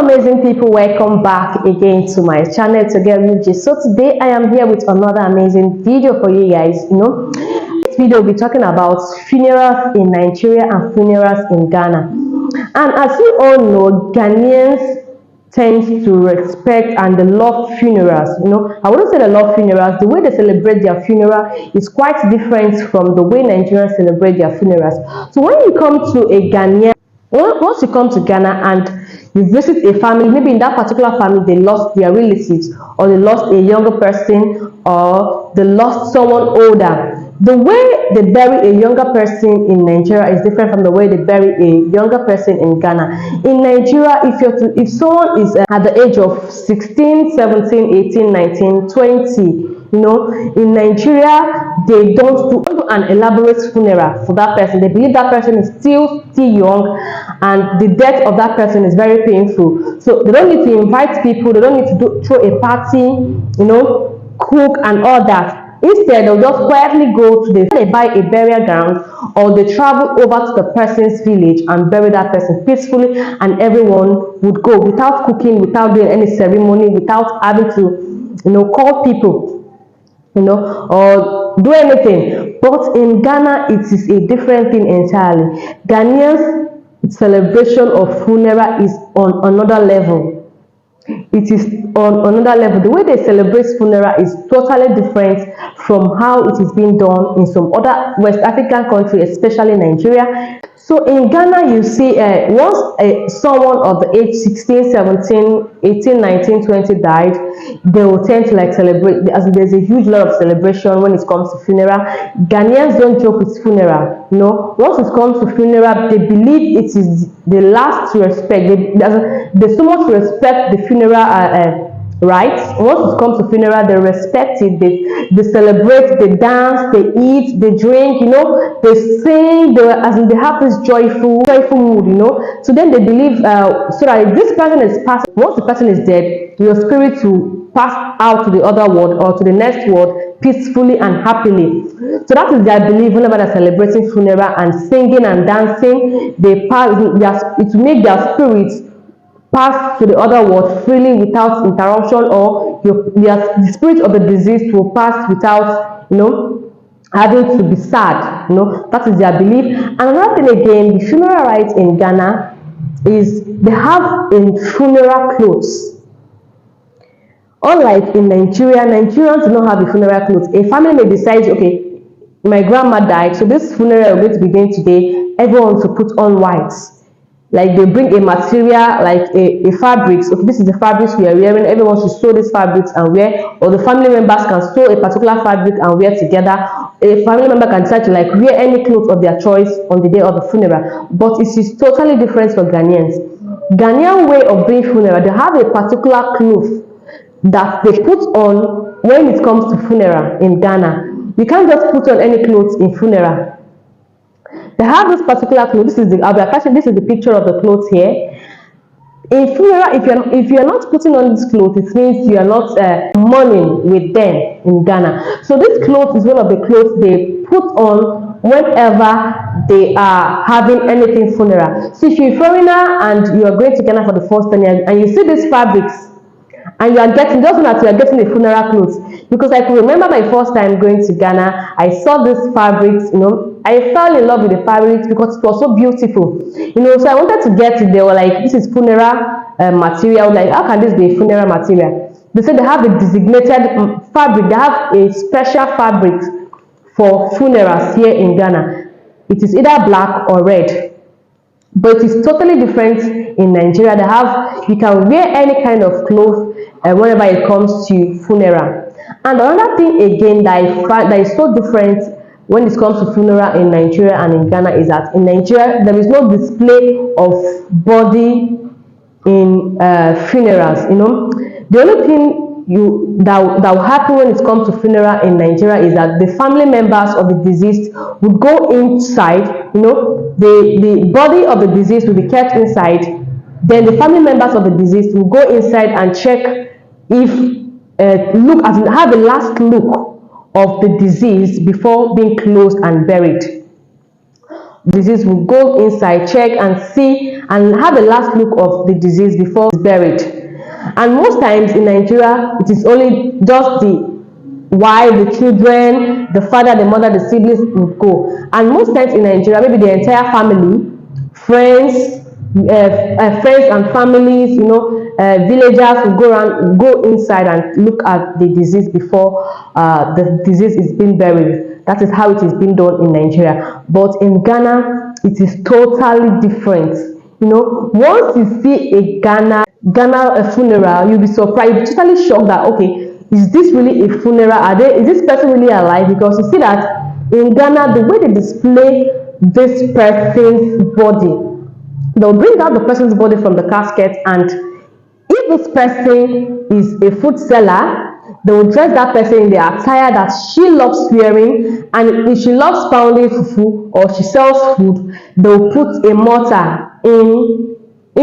amazing people, welcome back again to my channel Together. So today I am here with another amazing video for you guys. This video will be talking about funerals in Nigeria and funerals in Ghana. And as you all know, Ghanaians tend to respect and they love funerals. I wouldn't say they love funerals. The way they celebrate their funeral is quite different from the way Nigerians celebrate their funerals. So when you come to a Ghanaian, once you come to Ghana and you visit a family, maybe in that particular family they lost their relatives, or they lost a younger person, or they lost someone older, the way they bury a younger person in Nigeria is different from the way they bury a younger person in Ghana. In Nigeria, if someone is at the age of 16, 17, 18, 19, 20, in Nigeria, they don't do an elaborate funeral for that person. They believe that person is still young and the death of that person is very painful. So they don't need to invite people, they don't need to throw a party, cook and all that. Instead, they'll just quietly go to they buy a burial ground, or they travel over to the person's village and bury that person peacefully, and everyone would go without cooking, without doing any ceremony, without having to call people, or do anything. But in Ghana, it is a different thing entirely. Ghanaians' celebration of funeral is on another level. It is on another level. The way they celebrate funeral is totally different from how it is being done in some other West African countries, especially Nigeria. So in Ghana, you see once someone of the age 16, 17, 18, 19, 20 died, they will tend to celebrate. As there's a huge lot of celebration when it comes to funeral. Ghanaians don't joke with funeral. Once it comes to funeral, they believe it is the last respect. There's so much respect the funeral rites. Once it comes to funeral, they respect it, they celebrate, they dance, they eat, they drink, they sing, they have this joyful mood, so then they believe so that if this person is passed, once the person is dead, your spirit will pass out to the other world or to the next world peacefully and happily. So that is their belief. Whenever they're celebrating funeral and singing and dancing, it will make their spirits pass to the other world freely without interruption, or the spirit of the deceased will pass without having to be sad. That is their belief. And another thing again, the funeral rites in Ghana is they have in funeral clothes. Unlike in Nigeria, Nigerians do not have a funeral clothes. A family may decide, okay, my grandma died, so this funeral is going to begin today. Everyone to put on whites. Like they bring a material, like a fabrics. Okay, this is the fabrics we are wearing. Everyone should sew these fabrics and wear, or the family members can sew a particular fabric and wear together. A family member can decide to wear any clothes of their choice on the day of the funeral. But it is totally different for Ghanaians. Ghanaian way of doing funeral, they have a particular cloth that they put on when it comes to funeral in Ghana. You can't just put on any clothes in funeral. They have this particular clothes. This is the picture of the clothes here. In funeral, if you are not putting on this clothes, it means you are not mourning with them in Ghana. So this clothes is one of the clothes they put on whenever they are having anything funeral. So if you're a foreigner and you are going to Ghana for the first time and you see these fabrics, and you are getting, just that you are getting a funeral clothes, because I can remember my first time going to Ghana. I saw these fabrics, I fell in love with the fabrics because it was so beautiful, so I wanted to get it. They were like, this is funeral material. Like, how can this be a funeral material? They said they have a designated fabric. They have a special fabric for funerals here in Ghana. It is either black or red. But it is totally different in Nigeria. You can wear any kind of clothes whenever it comes to funeral. And another thing again that is so different when it comes to funeral in Nigeria and in Ghana is that in Nigeria there is no display of body in funerals. The only thing that will happen when it comes to funeral in Nigeria is that the family members of the deceased would go inside. The body of the deceased will be kept inside. Then the family members of the deceased will go inside and check if have a last look of the deceased before being closed and buried. deceased will go inside, check and see and have a last look of the deceased before it's buried. And most times in Nigeria, it is only just the wife, the children, the father, the mother, the siblings would go. And most times in Nigeria, maybe the entire family, friends, friends and families, villagers will go inside and look at the deceased before the deceased is being buried. That is how it is being done in Nigeria. But in Ghana, it is totally different. Once you see a Ghana funeral, you'll be surprised, you'll be totally shocked that, okay, is this really a funeral? Is this person really alive? Because you see that in Ghana, the way they display this person's body, they'll bring out the person's body from the casket, and if this person is a food seller, they will dress that person in the attire that she loves wearing. And if she loves pounding fufu or she sells food, they'll put a mortar in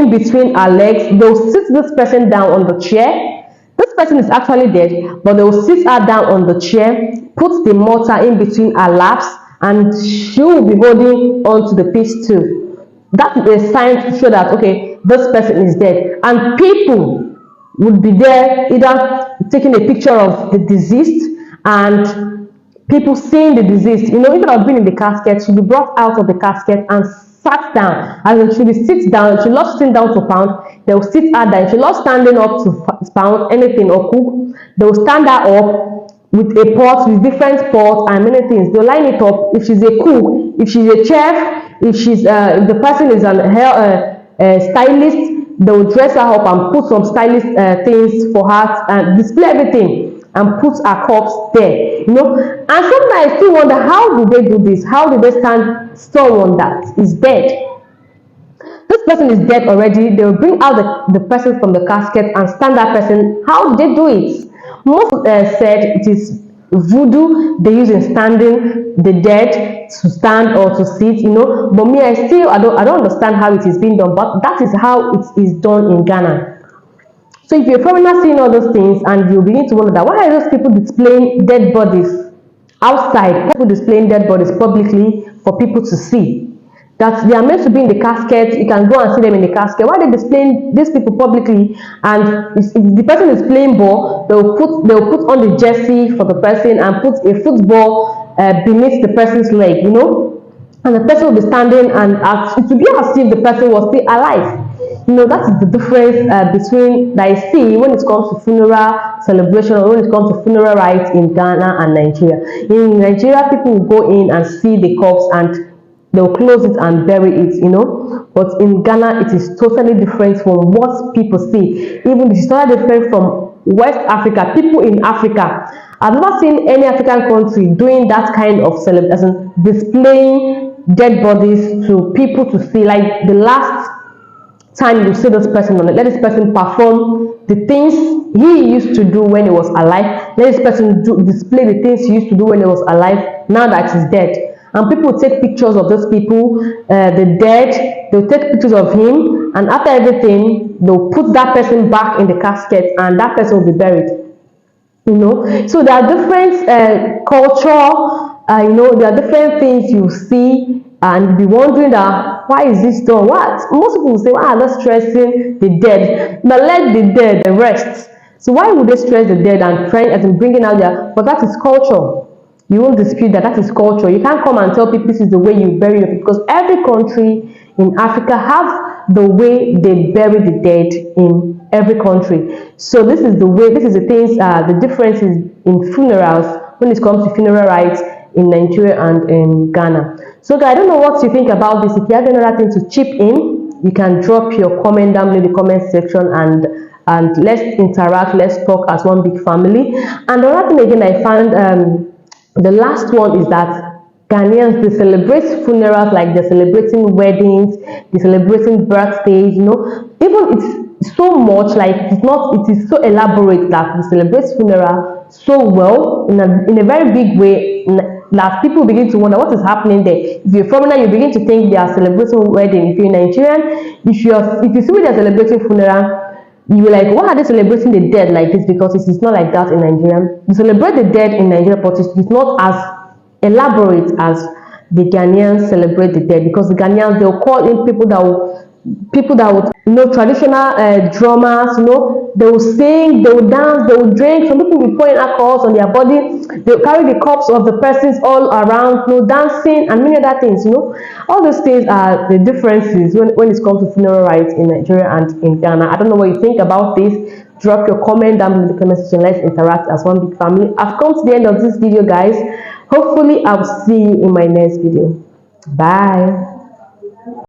between her legs. They'll sit this person down on the chair. This person is actually dead, but they will sit her down on the chair, put the mortar in between her laps, and she will be holding onto the piece too. That is a sign to show that, okay, this person is dead. And people would be there either taking a picture of the deceased and people seeing the deceased. Instead of being in the casket, she'll be brought out of the casket and sat down. As in, she'll be sit down. She loves sitting down to pound. They'll sit her down. She loves standing up to pound anything or cook. They'll stand her up with a pot, with different pots and many things. They'll line it up. If she's a cook, if she's a chef, if the person is an hair stylist, they'll dress her up and put some stylist things for her and display everything and put her corpse there. And sometimes I still wonder, how do they do this? How do they stand someone that is dead? This person is dead already. They will bring out the person from the casket and stand that person. How do they do it? Most said it is voodoo they use in standing the dead to stand or to sit, but me, I don't understand how it is being done, but that is how it is done in Ghana. So if you're a foreigner seeing all those things and you begin to wonder that, why are those people displaying dead bodies outside? People displaying dead bodies publicly for people to see? That they are meant to be in the casket. You can go and see them in the casket. Why are they displaying these people publicly? And if the person is playing ball, they'll put on the jersey for the person and put a football beneath the person's leg, and the person will be standing, and it will be as if the person was still alive. That is the difference between that I see when it comes to funeral celebration or when it comes to funeral rites in Ghana and Nigeria. In Nigeria, people will go in and see the corpse and they'll close it and bury it, but in Ghana it is totally different from what people see. Even it is totally different from West Africa. People in Africa, I've not seen any African country doing that kind of celebration, displaying dead bodies to people to see. Like the last time you see this person on it, let this person perform the things he used to do when he was alive. Let this person display the things he used to do when he was alive, now that he's dead. And people will take pictures of those people, the dead. They'll take pictures of him, and after everything, they'll put that person back in the casket, and that person will be buried. So there are different culture. There are different things you see, and be wondering that why is this done? What most people will say, why are they stressing the dead? But let the dead rest. So why would they stress the dead and trying and bringing out their? But that is culture. You won't dispute that. That is culture. You can't come and tell people this is the way you bury it, because every country in Africa have the way they bury the dead in every country. So this is the way, this is the things, the differences in funerals when it comes to funeral rites in Nigeria and in Ghana. So guys, I don't know what you think about this. If you have any other thing to chip in, you can drop your comment down in the comment section and let's interact, let's talk as one big family. And another thing again I found, the last one is that Ghanaians, they celebrate funerals like they're celebrating weddings, they're celebrating birthdays, even it's so much like it is so elaborate that we celebrate funeral so well in a very big way that people begin to wonder what is happening there. If you're a foreigner, you begin to think they are celebrating wedding. If you're Nigerian, if you see they're celebrating funeral, you're like, why are they celebrating the dead like this? Because it is not like that in Nigeria. You celebrate the dead in Nigeria, but it's not as elaborate as the Ghanaians celebrate the dead, because the Ghanaians, they'll call in people that would, traditional drummers, they will sing, they will dance, they will drink. Some people will be pouring alcohols on their body. They'll carry the corpse of the persons all around, dancing and many other things. All those things are the differences when it comes to funeral rites in Nigeria and in Ghana. I don't know what you think about this. Drop your comment down in the comment section. Let's interact as one big family. I've come to the end of this video, guys. Hopefully I'll see you in my next video. Bye.